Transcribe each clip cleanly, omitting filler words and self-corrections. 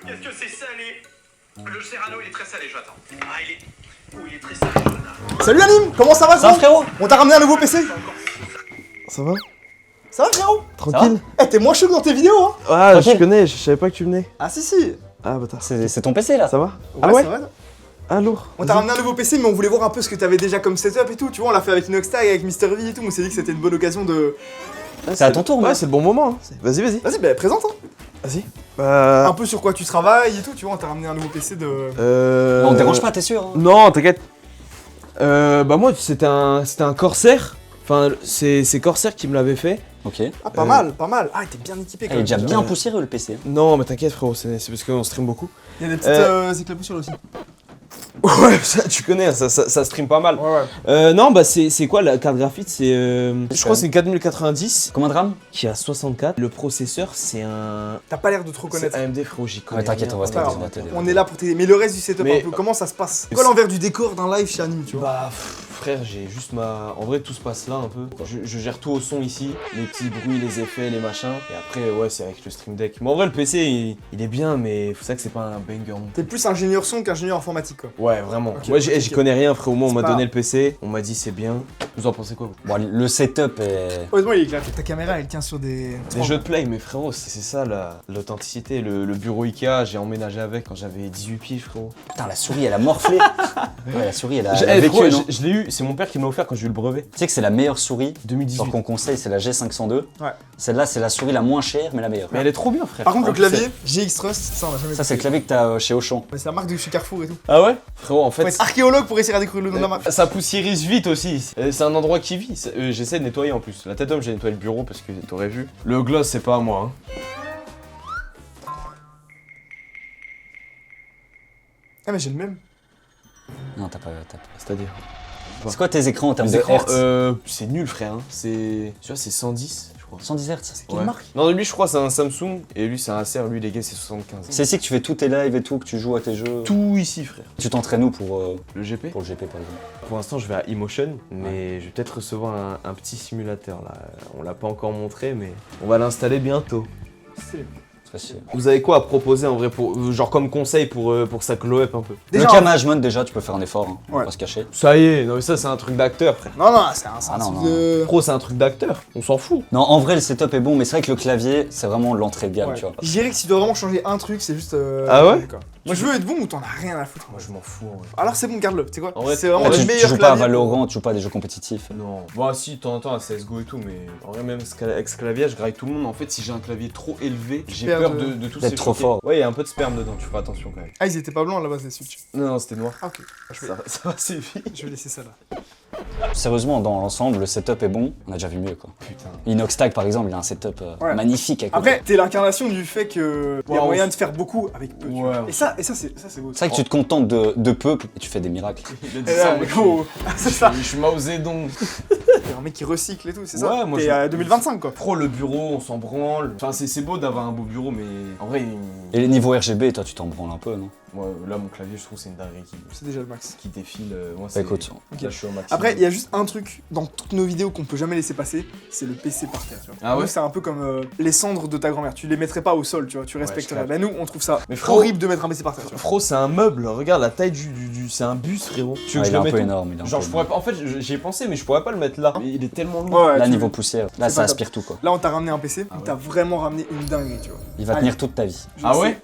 Qu'est-ce que c'est salé? Le Serrano, il est très salé, j'attends. Ah, il est... Oh, il est très salé, Jonathan. Salut Alim, comment ça va Ça va, frérot? On t'a ramené un nouveau PC? Ça va? Ça va frérot? Tranquille? Eh, t'es moins chaud que dans tes vidéos hein? Ah, Tranquille. je connais, je savais pas que tu venais. Ah si. Ah, bâtard. C'est ton PC là? Ça va? Ça va. Ah, lourd. On t'a ramené un nouveau PC mais on voulait voir un peu ce que t'avais déjà comme setup et tout. Tu vois, on l'a fait avec Inoxtag, avec Mr V et tout. On s'est dit que c'était une bonne occasion de... C'est à ton tour, Ouais, mec. c'est le bon moment. Hein. Vas-y, vas-y. Vas-y, bah présente hein. Vas-y. Un peu sur quoi tu travailles et tout, tu vois, on t'a ramené un nouveau PC de... On te dérange pas, t'es sûr? Hein? Non, t'inquiète. Bah, moi, c'était un Corsair. Enfin, c'est Corsair qui me l'avait fait. Ok. Ah, pas mal, pas mal. Ah, t'es bien équipé quand Il est même. déjà bien poussiéreux le PC. Hein. Non, mais t'inquiète, frérot, c'est parce qu'on stream beaucoup. Il y a des petites éclaboussures aussi. Ouais, ça, tu connais, ça stream pas mal. Ouais. Non, bah, c'est quoi la carte graphique? C'est. Je crois que c'est une 4090 Combien de RAM? qui a 64. Le processeur, c'est un. T'as pas l'air de trop connaître. C'est AMD, frérot, j'y connais. Ouais, t'inquiète, rien. on va C'est pas grave. t'aider. On est là pour t'aider. Mais le reste du setup, Mais- un peu, comment ça se passe? C'est quoi l'envers du décor d'un live chez Anime, tu vois? Bah, frère, j'ai juste ma. En vrai, tout se passe là un peu. Je gère tout au son ici, les petits bruits, les effets, les machins. Et après, ouais, c'est avec le Stream Deck. Mais en vrai, le PC, il est bien, mais faut ça que c'est pas un banger non plus. T'es plus ingénieur son qu'ingénieur informatique, quoi. Ouais, vraiment. Ok, Moi, ok, j'y ok. connais rien, frérot. Moi, on C'est m'a pas donné le PC, on m'a dit c'est bien. Vous en pensez quoi, vous? Bon, le setup est. Honnêtement, il est éclaté. Ta caméra, elle tient sur des... Des jeux de play, mais frérot, c'est ça l'authenticité. Le bureau Ikea, j'ai emménagé avec quand j'avais 18 pieds, frérot. Putain, la souris, elle a morflé. Ouais, la souris, elle a Eh, vécu, frérot, non? je l'ai eu, c'est mon père qui me l'a offert quand j'ai eu le brevet. Tu sais que c'est la meilleure souris. Genre 2018. qu'on conseille, c'est la G502. Ouais. Celle-là, c'est la souris la moins chère, mais la meilleure. Mais elle est trop bien, frère. Par contre, En le plus, clavier, GX Trust, ça, on l'a jamais Ça, c'est le clavier que t'as chez Auchan. Mais c'est la marque de chez Carrefour et tout. Ah ouais? Frérot, en Faut fait. être archéologue pour essayer à découvrir le nom de la marque. Ça poussiérise vite aussi. C'est un endroit qui vit. J'essaie de nettoyer en plus. La tête d'homme, j'ai nettoyé le bureau parce que t'aurais vu. Le gloss, c'est pas à moi. Hein. Ah, mais j'ai le même. Non, t'as pas. C'est-à-dire. C'est quoi tes écrans en termes Les de écrans, hertz? c'est nul, frère. Hein. C'est. Tu vois, c'est 110, je crois. 110 Hz. Quelle marque? Non, lui, je crois, c'est un Samsung. Et lui, c'est un Acer. Lui, les gars, c'est 75. C'est ici que tu fais tous tes lives et tout, que tu joues à tes jeux. Tout ici, frère. Tu t'entraînes où pour Le GP. le GP par exemple? Pour l'instant, je vais à Emotion, mais je vais peut-être recevoir un petit simulateur là. On l'a pas encore montré, mais on va l'installer bientôt. C'est... Vous avez quoi à proposer en vrai pour genre comme conseil pour que ça glow up un peu? Déjà, le camage mode, déjà, tu peux faire un effort, hein. On Ouais. va pas se cacher. Ça y est, non mais ça c'est un truc d'acteur, frère. Non, c'est un Ah, non, truc non. de... Pro, c'est un truc d'acteur, on s'en fout. Non, en vrai, le setup est bon, mais c'est vrai que le clavier, c'est vraiment l'entrée de gamme, Ouais. tu vois. Je dirais que si tu dois vraiment changer un truc, c'est juste... Ah ouais? quoi. Moi, je veux être bon ou t'en as rien à foutre? Moi je m'en fous en vrai. Alors c'est bon, garde-le, tu sais quoi? En vrai, c'est vraiment en le vrai, Tu meilleur joues pas à clavier. Valorant, tu joues pas à des jeux compétitifs. Non. Bon si, de temps en temps à CSGO et tout, mais en vrai même avec ce clavier, je graille tout le monde. En fait, si j'ai un clavier trop élevé, j'ai perds peur de- de tout d'être trop fort. Ouais, il y a un peu de sperme dedans, tu feras attention quand même. Ah, ils étaient pas blancs là-bas, c'est Switch. Non, c'était noir. Ah, ok. Je vais, Ça va, c'est vite. je vais laisser ça là. Sérieusement, dans l'ensemble, le setup est bon. On a déjà vu mieux, quoi. Putain. Inoxtag, par exemple, il a un setup Ouais. magnifique à côté. Après, t'es l'incarnation du fait que y a Ouais, moyen on- de faire beaucoup avec peu. tu vois. Ouais. Et ça c'est beau. C'est vrai que tu te contentes de peu et tu fais des miracles. Il a dit Et ça, là, moi, gros, c'est ça. je suis Mao Zedong. T'es un mec qui recycle et tout, c'est ça. Ouais, moi, T'es je- à 2025 quoi. Pro, le bureau, on s'en branle. Enfin, c'est beau d'avoir un beau bureau, mais en vrai, Et les niveaux RGB, toi, tu t'en branles un peu, non? moi, là, mon clavier, je trouve c'est une dinguerie C'est déjà le max. qui défile. Moi, Bah c'est. écoute, Là, je suis au maximum. Après, il y a juste un truc dans toutes nos vidéos qu'on peut jamais laisser passer, c'est le PC par terre. Tu vois. Ah ouais? Nous, c'est un peu comme les cendres de ta grand-mère. Tu les mettrais pas au sol, tu vois. Tu je respecterais. capte. Bah nous, on trouve ça Mais frérot- horrible de mettre un PC par terre. Tu vois. Fro, c'est un meuble. Regarde la taille c'est un bus, frérot. Tu veux que il je est le un mette peu où? énorme. Il est un Genre, peu je pourrais pas. En fait, j'y ai pensé, mais je pourrais pas le mettre là. Il est tellement lourd. Ouais, Là, tu- niveau poussière, là, C'est ça pas aspire tout, quoi. Là, on t'a ramené un PC, Ah on ouais. t'a vraiment ramené une dinguerie, tu vois. Il va Allez. tenir toute ta vie. Je Ah sais, ouais?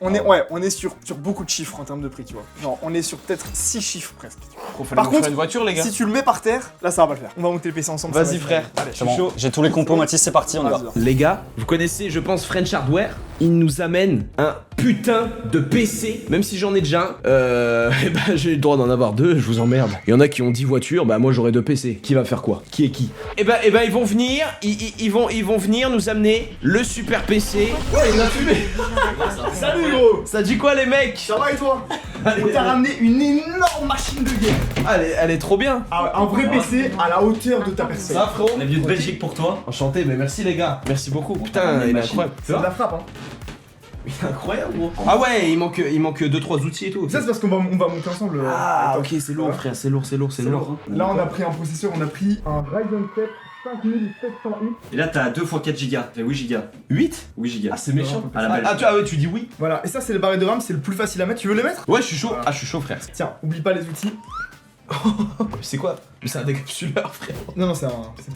on est sur beaucoup de chiffres en termes de prix, tu vois. Genre, on est sur peut-être 6 chiffres presque. tu vois. Faut Par nous faire contre, une voiture, les gars. Si tu le mets par terre, là ça va pas le faire. On va monter le PC ensemble. ça va Vas-y, être frère. dingue. Allez, C'est bon, j'ai tous les compos, Mathis, c'est parti, on y va. vas-y. Les gars, vous connaissez, je pense, French Hardware. Ils nous amènent un putain de PC. Même si j'en ai déjà un, eh ben, j'ai le droit d'en avoir deux, je vous emmerde. Il y en a qui ont 10 voitures, bah moi j'aurai 2 PC. Qui va faire quoi? Qui est qui? Eh ben, ils vont venir, ils vont venir nous amener le super PC. Ouais, il a fumé. Salut gros. Ça dit quoi les mecs? Ça va et toi? On t'a ramené une énorme machine de guerre. Ah, elle est trop bien. Ah ouais, un vrai PC à la hauteur de ta personne. Ça, frérot. On est venu de Belgique pour toi. Enchanté, mais merci les gars. Merci beaucoup. Putain, il est incroyable. C'est de la frappe hein. Il est incroyable gros. Ah ouais, il manque 2-3 outils et tout. Ça c'est parce qu'on va monter ensemble. Ah attends. ok, c'est lourd frère, c'est lourd. Là on a pris un processeur, on a pris un Ryzen 7 5701. Et là, t'as 2 x 4 Go. Fait 8 Go. 8? 8 Go. Ah, c'est méchant. À la belge. Ah ouais, tu dis oui? Voilà, et ça c'est les barrettes de RAM, c'est le plus facile à mettre. Tu veux les mettre? Ouais, je suis chaud. Voilà. Ah, je suis chaud, frère. Tiens, oublie pas les outils. C'est quoi? Mais c'est un décapsuleur, frère. Non, c'est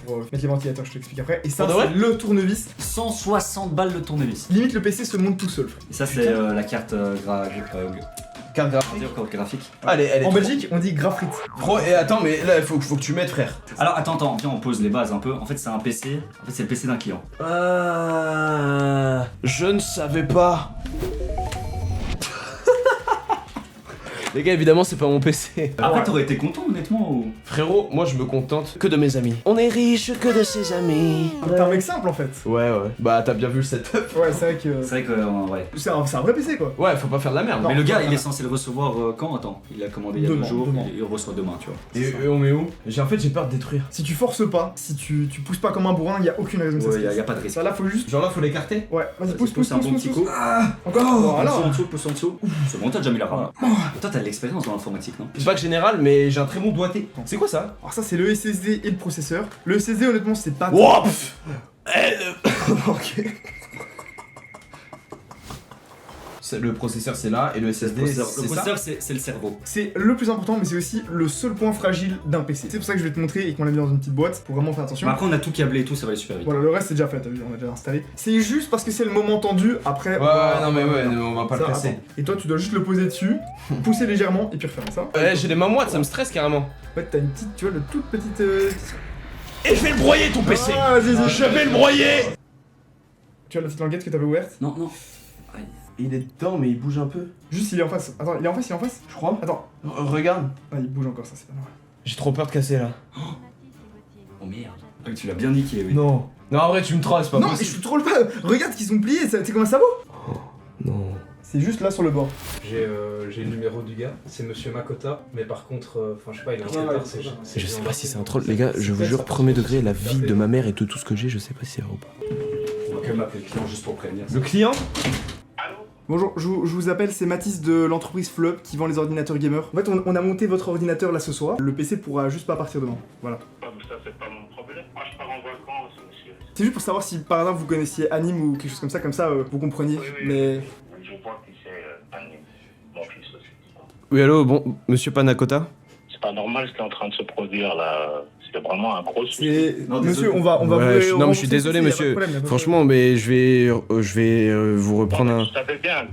pour mettre les ventilateurs, je t'explique après. Et ça, Pour de vrai c'est le tournevis. 160 balles de tournevis. Limite, le PC se monte tout seul, frère. Et ça, c'est la carte Carte graphique. graphique. Ah, elle est En trop- Belgique, on dit graphite. Bro, et attends, mais là, il faut que tu m'aides, frère. Alors, attends, viens, on pose les bases un peu. En fait, c'est un PC. En fait, c'est le PC d'un client. Je ne savais pas. Les gars, évidemment, c'est pas mon PC. Après, t'aurais été content, honnêtement, ou... Frérot, moi je me contente que de mes amis. On est riche que de ses amis. T'es un mec simple en fait. Ouais. Bah, t'as bien vu le setup. Ouais, c'est vrai que. C'est vrai que, ouais. C'est un vrai PC quoi. Ouais, faut pas faire de la merde. Non. Mais le gars, il voilà. est censé le recevoir quand? Attends, il l'a commandé il y a Demain, 2 jours, demain. il le reçoit demain, tu vois. Et on met où? En fait, j'ai peur de détruire. Si tu forces pas, si tu pousses pas comme un bourrin, y a aucune raison que ça se Ouais, casse. y a pas de risque. Ça là, faut juste. Genre là, faut l'écarter. Ouais, vas-y, Vas-y, pousse, pousse, un pousse, bon pousse. petit pousse. coup. Encore. Voilà. Pousse en dessous. C'est bon, t'as déjà mis la rame. Toi, t'as de l'expérience dans l'informatique, non? C'est pas que général, mais j'ai un très bon doigté. C'est quoi ça? Alors, ça, c'est le SSD et le processeur. Le SSD, honnêtement, c'est pas. Wow, Ok. Le processeur c'est là et le SSD Le c'est ça. processeur, c'est le cerveau. C'est le plus important, mais c'est aussi le seul point fragile d'un PC. C'est pour ça que je vais te montrer et qu'on l'a mis dans une petite boîte pour vraiment faire attention. Mais après, on a tout câblé et tout, ça va aller super vite. Voilà, le reste c'est déjà fait, t'as vu, on a déjà installé. C'est juste parce que c'est le moment tendu, après. Ouais, non mais ouais, on va pas le Ça, casser. attends. Et toi, tu dois juste le poser dessus, pousser légèrement et puis refermer ça. Ouais, j'ai les mains moites, ça me stresse carrément. En fait, t'as une petite, tu vois, le toute petite. Et je vais le broyer ton PC. Ah, vas-y, Je vais le broyer. Tu vois la petite languette que t'avais ouverte? Non. Il est dedans mais il bouge un peu. Juste, il est en face. Attends, il est en face, Je crois. Attends. Regarde. Ah, il bouge encore, ça, c'est pas normal. J'ai trop peur de casser là. Oh merde. Ah, tu l'as bien niqué, oui. Non. Non, en vrai, tu me trolles, c'est pas Non, mais possible. je te troll pas. Regarde ce qu'ils sont pliés, tu sais comment ça vaut? Non. C'est juste là sur le bord. J'ai le numéro du gars, c'est monsieur Makota, mais par contre, enfin je sais pas, il est un Ouais, skater, c'est Je sais pas si c'est un troll, les gars, je vous jure, premier degré, la vie de ma mère et de tout ce que j'ai, je sais pas si c'est vrai ou pas. On va quand même appeler le client juste pour prévenir. Le client? Bonjour, je vous appelle, c'est Mathis de l'entreprise Flop qui vend les ordinateurs gamers. En fait, on a monté votre ordinateur là ce soir. Le PC pourra juste pas partir demain. Voilà. Ça, c'est pas mon problème. Moi, je pars en vacances, monsieur. C'est juste pour savoir si par hasard vous connaissiez Anime ou quelque chose comme ça vous compreniez. Mais. Je vois qui c'est Annie, mon fils aussi. Oui, allô, bon, monsieur Panakota? C'est pas normal ce qui est en train de se produire là. C'est vraiment un gros souci. C'est. Non, Monsieur, désolé. on va Ouais, vous. non, mais je suis désolé, monsieur. Franchement, mais je vais vous reprendre un. Je savais bien,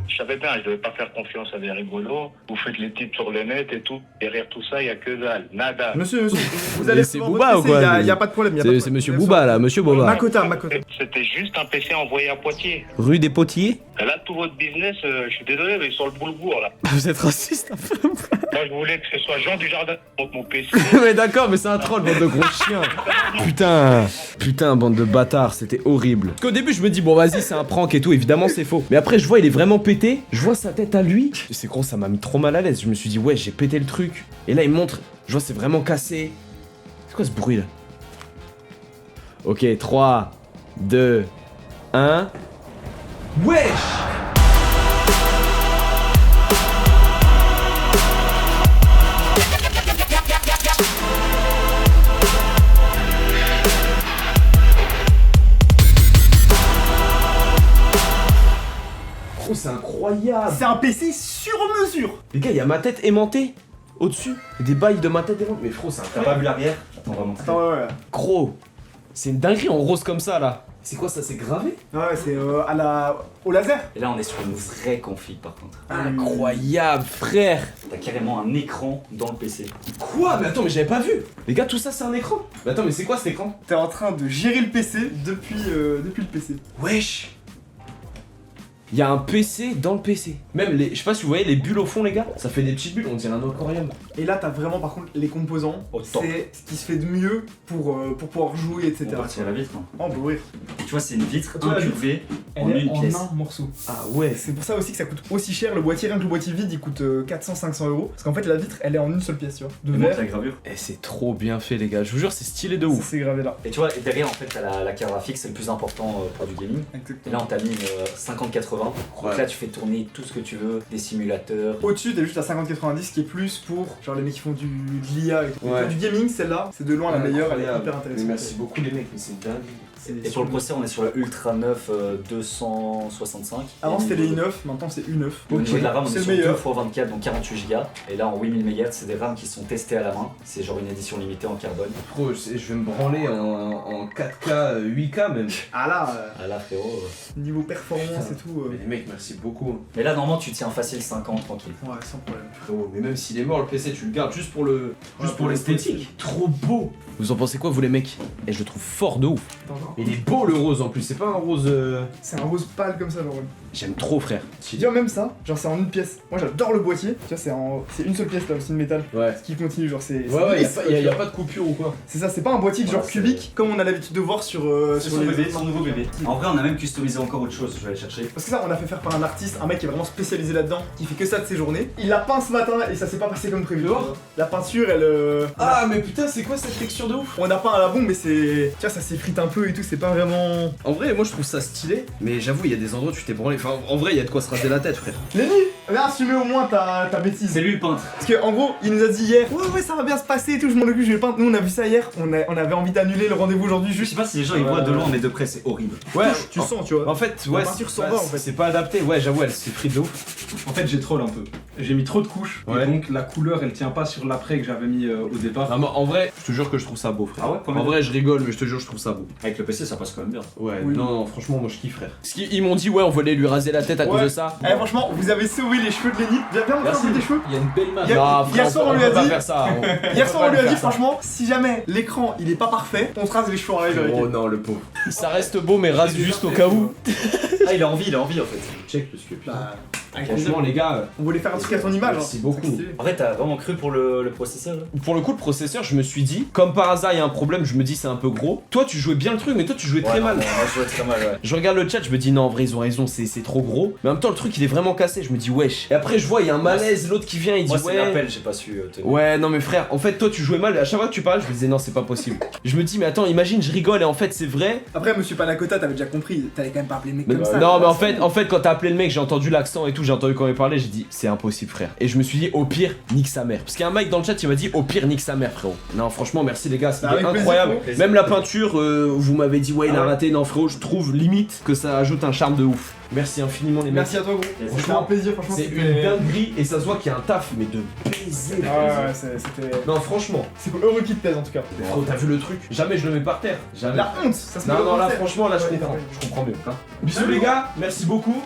je devais pas faire confiance à des rigolos. Vous faites les types sur le net et tout. Derrière tout ça, il y a que dalle, nada. Monsieur, vous Mais allez. c'est recevoir Booba votre ou quoi? PC, y a pas de problème. C'est monsieur Booba là, monsieur Booba. Makota. C'était juste un PC envoyé à Poitiers. Rue des Potiers? Et là, tout votre business, je suis désolé, mais sur le boulgour là. Vous êtes raciste un peu. Moi, je voulais que ce soit Jean Dujardin contre mon PC. Mais d'accord, mais c'est un troll, bande de gros chiens. Putain, bande de bâtards, c'était horrible. Parce qu'au début, je me dis, bon, vas-y, c'est un prank et tout, évidemment, c'est faux. Mais après, je vois, il est vraiment pété. Je vois sa tête à lui. C'est gros, ça m'a mis trop mal à l'aise. Je me suis dit, ouais, j'ai pété le truc. Et là, il me montre, je vois, c'est vraiment cassé. C'est quoi ce bruit là? Ok, 3, 2, 1. Wesh! Oh, c'est incroyable! C'est un PC sur mesure. Les gars, il y a ma tête aimantée au-dessus. Il y a des bails de ma tête aimantée. Mais frérot, c'est T'as incroyable. pas vu l'arrière? Attends, on va montrer. Attends, ouais. Gros, c'est une dinguerie en rose comme ça là. C'est quoi ça? C'est gravé? Ouais, c'est au laser. Et là, on est sur une vraie config par contre. Incroyable, frère! T'as carrément un écran dans le PC. Quoi? Mais attends, mais j'avais pas vu! Les gars, tout ça c'est un écran? Mais attends, mais c'est quoi cet écran? T'es en train de gérer le PC depuis le PC. Wesh! Il y a un PC dans le PC. Même les. Je sais pas si vous voyez les bulles au fond, les gars. Ça fait des petites bulles, on dirait un aquarium. Et là, t'as vraiment par contre les composants. Au top. C'est ce qui se fait de mieux pour pouvoir jouer, etc. On va retirer la vitre, non? Oh, on peut ouvrir. Tu vois, c'est une vitre Tu vois, la incurvée en Elle est une en pièce. un morceau. Ah ouais. C'est pour ça aussi que ça coûte aussi cher. Le boîtier, rien que le boîtier vide, il coûte 400-500 euros. Parce qu'en fait, la vitre, elle est en une seule pièce, tu vois. De Et montre verre. la gravure. Et c'est trop bien fait, les gars. Je vous jure, c'est stylé de Ça, ouf. c'est gravé là. Et tu vois, et derrière, en fait, t'as la carte graphique, c'est le plus important pour du gaming. Et là, on t'a mis une 5080 Donc Ouais. là, tu fais tourner tout ce que tu veux, des simulateurs. Au-dessus, t'es juste à 50-90 qui est plus pour genre les mecs qui font de l'IA et tout. Ouais. Pour du gaming, celle-là, c'est de loin la meilleure, elle est hyper intéressante. Merci beaucoup les mecs, mais c'est dingue. Et pour le processeur, on est sur la Ultra 9 265. Avant Et c'était au les niveau i9, maintenant c'est U9. Au niveau de la RAM, on c'est est le sur 2 meilleur. x 24, donc 48 Go. Et là, en 8000 MHz, c'est des RAM qui sont testées à la main. C'est genre une édition limitée en carbone. Pro, je vais me branler en 4K, 8K même. Ah là, Ah là, frérot. niveau performance et tout. Mais les mecs, merci beaucoup. Mais là, normalement, tu tiens facile 5 ans tranquille. Ouais, sans problème. Frérot, mais même s'il est mort, le PC, tu le gardes juste pour le, juste pour pour l'esthétique. Trop beau. Vous en pensez quoi, vous les mecs? Et je le trouve fort de ouf. Attends, genre, Il est beau le rose en plus, c'est pas un rose. c'est un rose pâle comme ça, genre. J'aime trop, frère. Tu dis même ça, genre c'est en une pièce. Moi j'adore le boîtier, tu vois, c'est une seule pièce là, aussi de métal. Ouais. Ce qui continue, genre c'est. Ouais, lisse, quoi, y tu a vois. pas de coupure ou quoi. C'est ça, c'est pas un boîtier genre c'est- cubique comme on a l'habitude de voir sur les son nouveau bébé. En vrai, on a même customisé encore autre chose, je vais aller chercher. Parce que ça, on a fait faire par un artiste, un mec qui est vraiment spécialisé là-dedans, qui fait que ça de ses journées. Il l'a peint ce matin et ça s'est pas passé comme prévu. Dehors La peinture, elle. Ah, mais putain, c'est quoi cette texture de ouf? On a peint à la bombe, mais c'est. Tu vois, ça s'effrite un peu et tout, c'est pas vraiment. En vrai, moi je trouve ça stylé, mais j'avoue, il y a des endroits où tu t'es branlé. Enfin, en vrai, il y a de quoi se raser la tête, frère. Lenny, viens assumer au moins ta bêtise. C'est lui le peintre. Parce que en gros, il nous a dit hier, ouais, ça va bien se passer et tout, je m'en occupe, je vais peindre. Nous, on a vu ça hier, on avait envie d'annuler le rendez-vous aujourd'hui Je juste. sais pas si les gens ils voient de loin, mais de près, c'est horrible. Ouais, Tu le sens, tu vois. en fait, La ouais, peinture s'en ouais, va, en fait. c'est pas adapté. Ouais, j'avoue, elle s'effrite de ouf. En fait, j'ai troll un peu. J'ai mis trop de couches, Ouais. et donc la couleur elle tient pas sur l'après que j'avais mis au départ. Non, mais en vrai, je te jure que je trouve ça beau, frère. Ah ouais, quand même. En vrai, je rigole, mais je te jure, je trouve ça beau. Avec le PC, ça passe quand même bien. Ouais, Oui. non, franchement, moi je kiffe, frère. Parce qu'ils m'ont dit, ouais, on voulait lui raser la tête à cause Ouais. de ça. Eh, franchement, vous avez sauvé les cheveux de Lenny. Viens montrer un peu tes cheveux. Il y a une belle main. Hier- Non, hier frère, soir, on lui peut a pas dit- faire ça. Hier soir, on lui a dit, faire ça. franchement, si jamais l'écran il est pas parfait, on se rase les cheveux en live avec Oh elle. non, le pauvre. Ça reste beau, mais rase juste au cas où. Ah, il a envie en fait. Check, parce que putain. Bah, Franchement, les gars, on voulait faire un truc à ton image. merci hein. beaucoup. C'est stylé. En vrai, t'as vraiment cru pour le processeur là? Pour le coup, le processeur, je me suis dit, comme par hasard, il y a un problème, je me dis c'est un peu gros. Toi, tu jouais bien le truc, mais toi, tu jouais très Ouais, mal. non, moi, je jouais très mal, ouais. Je regarde le chat, je me dis non, en vrai, ils ont raison, c'est trop gros. Mais en même temps, le truc, il est vraiment cassé. Je me dis wesh. Et après, je vois, il y a un malaise, l'autre qui vient, il dit Moi, c'est ouais. l'appel, j'ai pas su tenir. Ouais, non, mais frère, en fait, toi, tu jouais mal. À chaque fois que tu parlais, je me disais non, c'est pas possible. Je me dis, mais attends, imagine, je rigole, et en fait, c'est vrai. Après, monsieur Panacota, t'avais déjà compris, t'allais quand même pas appeler le mec Mais comme ça. non, mais quoi. en fait, quand t'as appelé le mec, j'ai entendu l'accent et tout, j'ai entendu comment il parlait, j'ai dit c'est impossible, frère. Et je me suis dit au pire, nique sa mère. Parce qu'il y a un mec dans le chat qui m'a dit au pire, nique sa mère, frérot. Non, franchement, merci les gars, c'était Avec plaisir, incroyable. frérot. Même la peinture, vous m'avez dit ouais, il a Ah ouais. raté. Non, frérot, je trouve limite que ça ajoute un charme de ouf. Merci infiniment, les mecs. Merci à toi, gros. C'était Franchement, un plaisir, franchement. C'est c'était- une dinguerie et ça se voit qu'il y a un taf, mais de baiser. Ah ouais, c'était. Non, franchement, C'est heureux qu'il te plaise en tout cas. frérot, t'as vu le truc? Jamais je le mets par terre. Jamais. La honte, ça se met Non, non, au là, concert. franchement, là, je Ouais, comprends. ouais. Je comprends mieux. Bisous, les gars, merci beaucoup.